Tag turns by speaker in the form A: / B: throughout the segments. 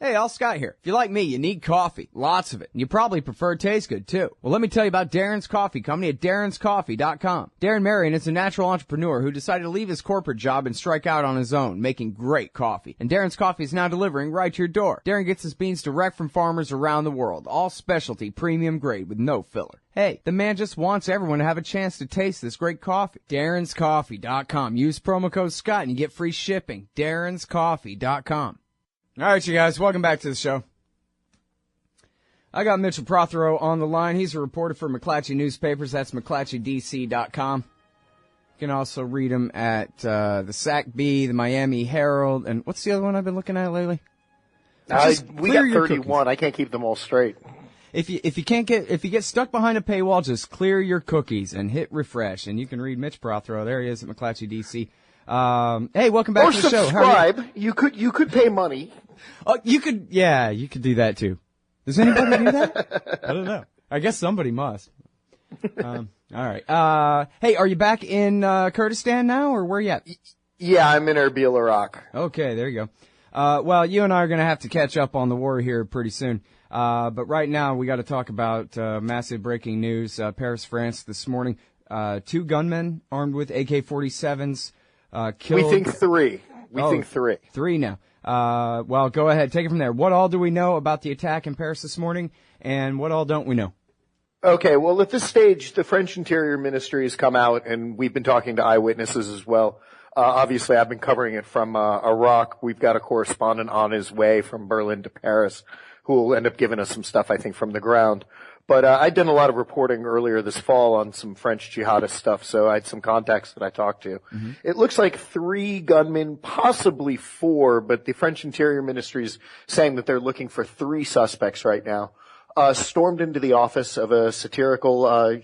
A: Hey, Al Scott here. If you're like me, you need coffee. Lots of it. And you probably prefer it tastes good, too. Well, let me tell you about Darren's Coffee Company at darrenscoffee.com. Darren Marion is a natural entrepreneur who decided to leave his corporate job and strike out on his own, making great coffee. And Darren's Coffee is now delivering right to your door. Darren gets his beans direct from farmers around the world. All specialty, premium grade with no filler. Hey, the man just wants everyone to have a chance to taste this great coffee. darrenscoffee.com. Use promo code Scott and you get free shipping. darrenscoffee.com. All right, you guys, welcome back to the show. I got Mitchell Prothero on the line. He's a reporter for McClatchy Newspapers. That's McClatchyDC.com. You can also read him at the SAC-B, the Miami Herald, and what's the other one I've been looking at lately?
B: We got 31. I can't keep them all straight.
A: If you get stuck behind a paywall, just clear your cookies and hit refresh, and you can read Mitch Prothero. There he is at McClatchy DC. Hey, welcome back to the show.
B: Subscribe. You could pay money.
A: Oh, you could do that too. Does anybody do that? I don't know. I guess somebody must. All right. Hey, are you back in Kurdistan now, or where you at?
B: Yeah, I'm in Erbil, Iraq.
A: Okay, there you go. Well, you and I are going to have to catch up on the war here pretty soon. But right now we got to talk about massive breaking news. Paris, France, this morning, 2 gunmen armed with AK-47s killed.
B: We think 3. We think 3.
A: 3 now. Well, go ahead. Take it from there. What all do we know about the attack in Paris this morning, and what all don't we know?
B: Okay, well, at this stage, the French Interior Ministry has come out, and we've been talking to eyewitnesses as well. Obviously, I've been covering it from Iraq. We've got a correspondent on his way from Berlin to Paris who will end up giving us some stuff, I think, from the ground. But I'd done a lot of reporting earlier this fall on some French jihadist stuff, so I had some contacts that I talked to. Mm-hmm. It looks like 3 gunmen, possibly 4, but the French Interior Ministry is saying that they're looking for 3 suspects right now. Stormed into the office of a satirical,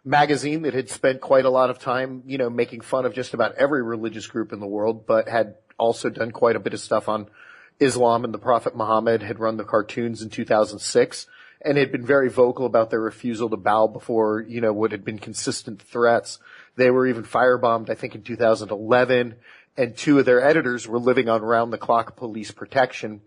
B: magazine that had spent quite a lot of time, making fun of just about every religious group in the world, but had also done quite a bit of stuff on Islam and the Prophet Muhammad, had run the cartoons in 2006. And had been very vocal about their refusal to bow before, what had been consistent threats. They were even firebombed, I think, in 2011, and 2 of their editors were living on round-the-clock police protection.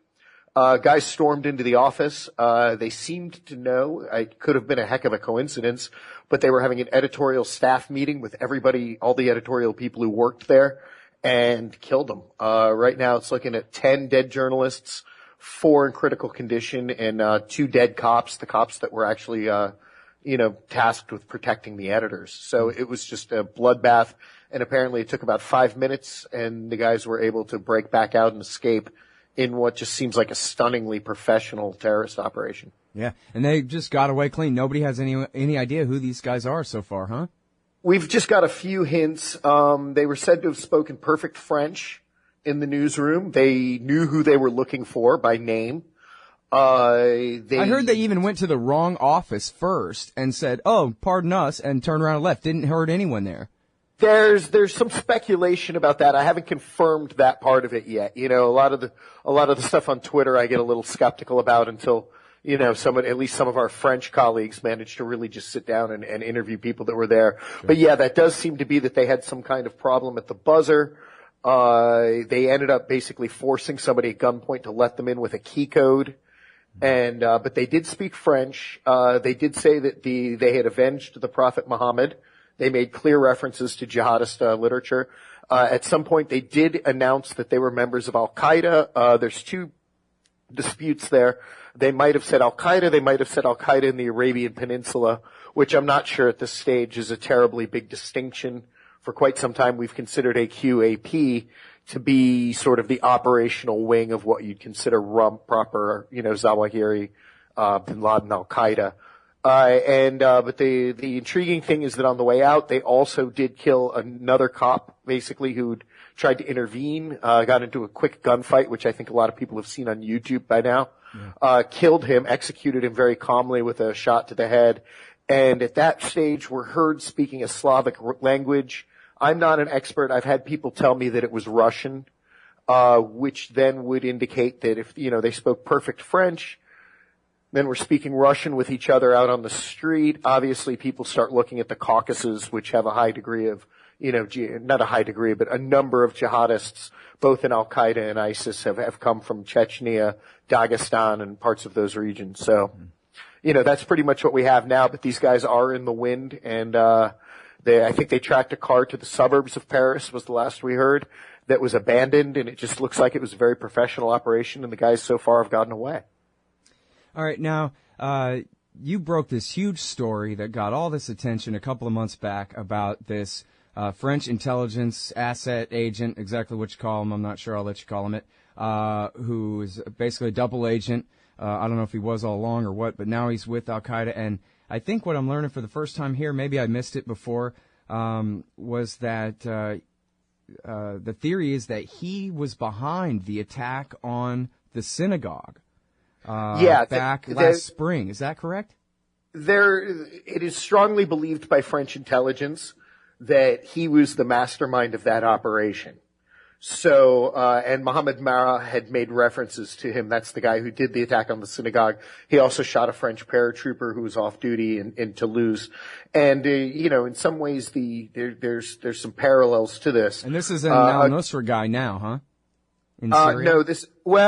B: Guys stormed into the office. They seemed to know, it could have been a heck of a coincidence, but they were having an editorial staff meeting with everybody, all the editorial people who worked there, and killed them. Right now it's looking at 10 dead journalists, 4 in critical condition, and 2 dead cops, the cops that were actually, tasked with protecting the editors. So it was just a bloodbath, and apparently it took about 5 minutes, and the guys were able to break back out and escape in what just seems like a stunningly professional terrorist operation.
A: Yeah, and they just got away clean. Nobody has any idea who these guys are so far, huh?
B: We've just got a few hints. They were said to have spoken perfect French in the newsroom. They knew who they were looking for by name. I
A: heard they even went to the wrong office first and said, "Oh, pardon us," and turned around and left. Didn't hurt anyone there.
B: There's some speculation about that. I haven't confirmed that part of it yet. A lot of the stuff on Twitter I get a little skeptical about until at least some of our French colleagues managed to really just sit down and interview people that were there. Sure. But yeah, that does seem to be that they had some kind of problem at the buzzer. They ended up basically forcing somebody at gunpoint to let them in with a key code. And, but they did speak French. They did say that they had avenged the Prophet Muhammad. They made clear references to jihadist, literature. At some point they did announce that they were members of Al-Qaeda. There's 2 disputes there. They might have said Al-Qaeda. They might have said Al-Qaeda in the Arabian Peninsula, which I'm not sure at this stage is a terribly big distinction. For quite some time, we've considered AQAP to be sort of the operational wing of what you'd consider proper, Zawahiri, bin Laden, Al-Qaeda. But the intriguing thing is that on the way out, they also did kill another cop, basically, who'd tried to intervene, got into a quick gunfight, which I think a lot of people have seen on YouTube by now. Yeah. Killed him, executed him very calmly with a shot to the head. And at that stage, were heard speaking a Slavic language. I'm not an expert. I've had people tell me that it was Russian, which then would indicate that if, they spoke perfect French, then we're speaking Russian with each other out on the street. Obviously, people start looking at the Caucasus, which have a high degree of, not a high degree, but a number of jihadists, both in Al-Qaeda and ISIS, have come from Chechnya, Dagestan, and parts of those regions. So, that's pretty much what we have now, but these guys are in the wind, and I think they tracked a car to the suburbs of Paris, was the last we heard, that was abandoned, and it just looks like it was a very professional operation, and the guys so far have gotten away.
A: All right, now, you broke this huge story that got all this attention a couple of months back about this French intelligence asset agent, exactly what you call him, I'm not sure, I'll let you call him it, who is basically a double agent. I don't know if he was all along or what, but now he's with Al-Qaeda, and I think what I'm learning for the first time here, maybe I missed it before, was that the theory is that he was behind the attack on the synagogue back last spring. Is that correct?
B: It is strongly believed by French intelligence that he was the mastermind of that operation. So, and Mohammed Marah had made references to him. That's the guy who did the attack on the synagogue. He also shot a French paratrooper who was off duty in Toulouse. And, in some ways there's some parallels to this.
A: And this is an al-Nusra guy now, huh? In Syria?
B: No,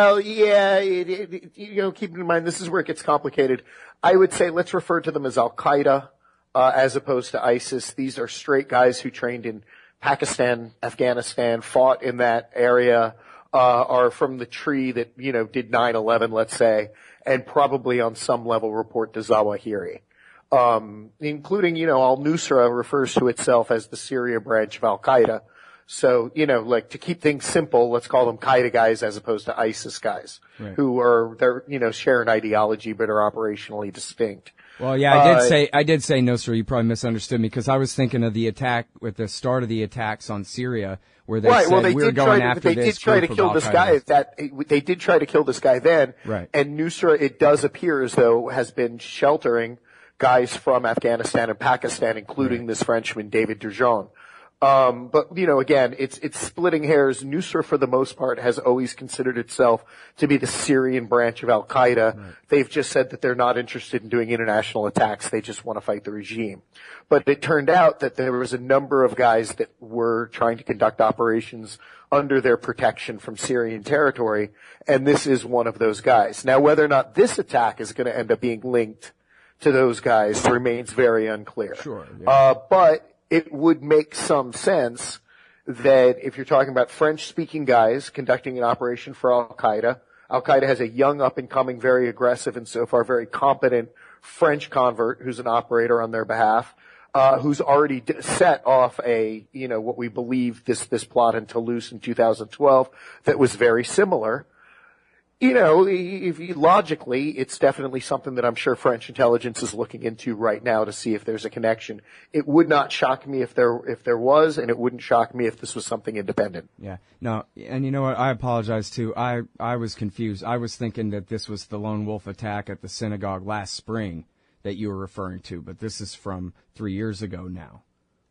B: keep in mind, this is where it gets complicated. I would say let's refer to them as Al-Qaeda, as opposed to ISIS. These are straight guys who trained in Pakistan, Afghanistan, fought in that area, are from the tree that, did 9/11, let's say, and probably on some level report to Zawahiri. Including, al-Nusra refers to itself as the Syria branch of Al-Qaeda. So, to keep things simple, let's call them Qaeda guys as opposed to ISIS guys, right, who share an ideology but are operationally distinct.
A: Well, yeah, I did say Nusra. You probably misunderstood me because I was thinking of the attack with the start of the attacks on Syria, where they said we're going after this. They did try to kill this guy. They did try to kill this guy then. Right. And Nusra, it does appear as though, has been sheltering guys from Afghanistan and Pakistan, including this Frenchman, David Durjon. But, again, it's splitting hairs. Nusra, for the most part, has always considered itself to be the Syrian branch of Al-Qaeda. Right. They've just said that they're not interested in doing international attacks. They just want to fight the regime. But it turned out that there was a number of guys that were trying to conduct operations under their protection from Syrian territory, and this is one of those guys. Now, whether or not this attack is going to end up being linked to those guys remains very unclear. Sure. Yeah. But it would make some sense that if you're talking about French-speaking guys conducting an operation for Al-Qaeda, Al-Qaeda has a young, up-and-coming, very aggressive, and so far very competent French convert who's an operator on their behalf, who's already set off what we believe this plot in Toulouse in 2012 that was very similar. Logically, it's definitely something that I'm sure French intelligence is looking into right now to see if there's a connection. It would not shock me if there was, and it wouldn't shock me if this was something independent. Yeah. No, and you know what? I apologize too. I was confused. I was thinking that this was the lone wolf attack at the synagogue last spring that you were referring to, but this is from 3 years ago now.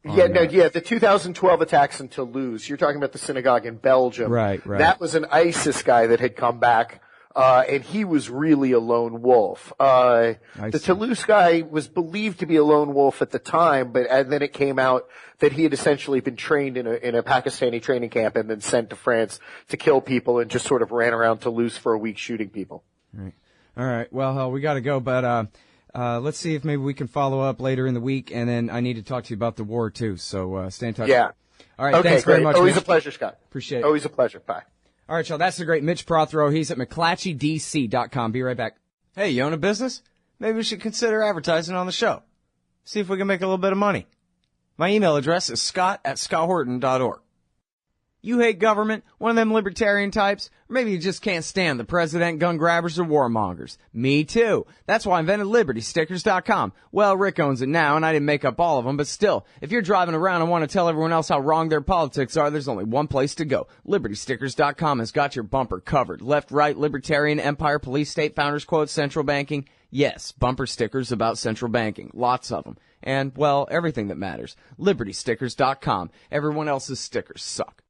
B: The 2012 attacks in Toulouse. You're talking about the synagogue in Belgium. Right. That was an ISIS guy that had come back, and he was really a lone wolf. The Toulouse guy was believed to be a lone wolf at the time, and then it came out that he had essentially been trained in a Pakistani training camp and then sent to France to kill people and just sort of ran around Toulouse for a week shooting people.
A: Right. All right. Well, we got to go, but let's see if maybe we can follow up later in the week, and then I need to talk to you about the war, too, so stay in touch.
B: Yeah.
A: All right, thanks very much,
B: Always
A: Mitch.
B: A pleasure, Scott.
A: Appreciate it.
B: Always a pleasure. Bye.
A: All right, y'all, that's the great Mitch Prothero. He's at McClatchyDC.com. Be right back. Hey, you own a business? Maybe we should consider advertising on the show. See if we can make a little bit of money. My email address is scott@scotthorton.org. You hate government, one of them libertarian types, or maybe you just can't stand the president, gun grabbers, or warmongers. Me too. That's why I invented LibertyStickers.com. Well, Rick owns it now, and I didn't make up all of them, but still, if you're driving around and want to tell everyone else how wrong their politics are, there's only one place to go. LibertyStickers.com has got your bumper covered. Left, right, libertarian, empire, police, state, founders, quotes, central banking. Yes, bumper stickers about central banking. Lots of them. And, well, everything that matters. LibertyStickers.com. Everyone else's stickers suck.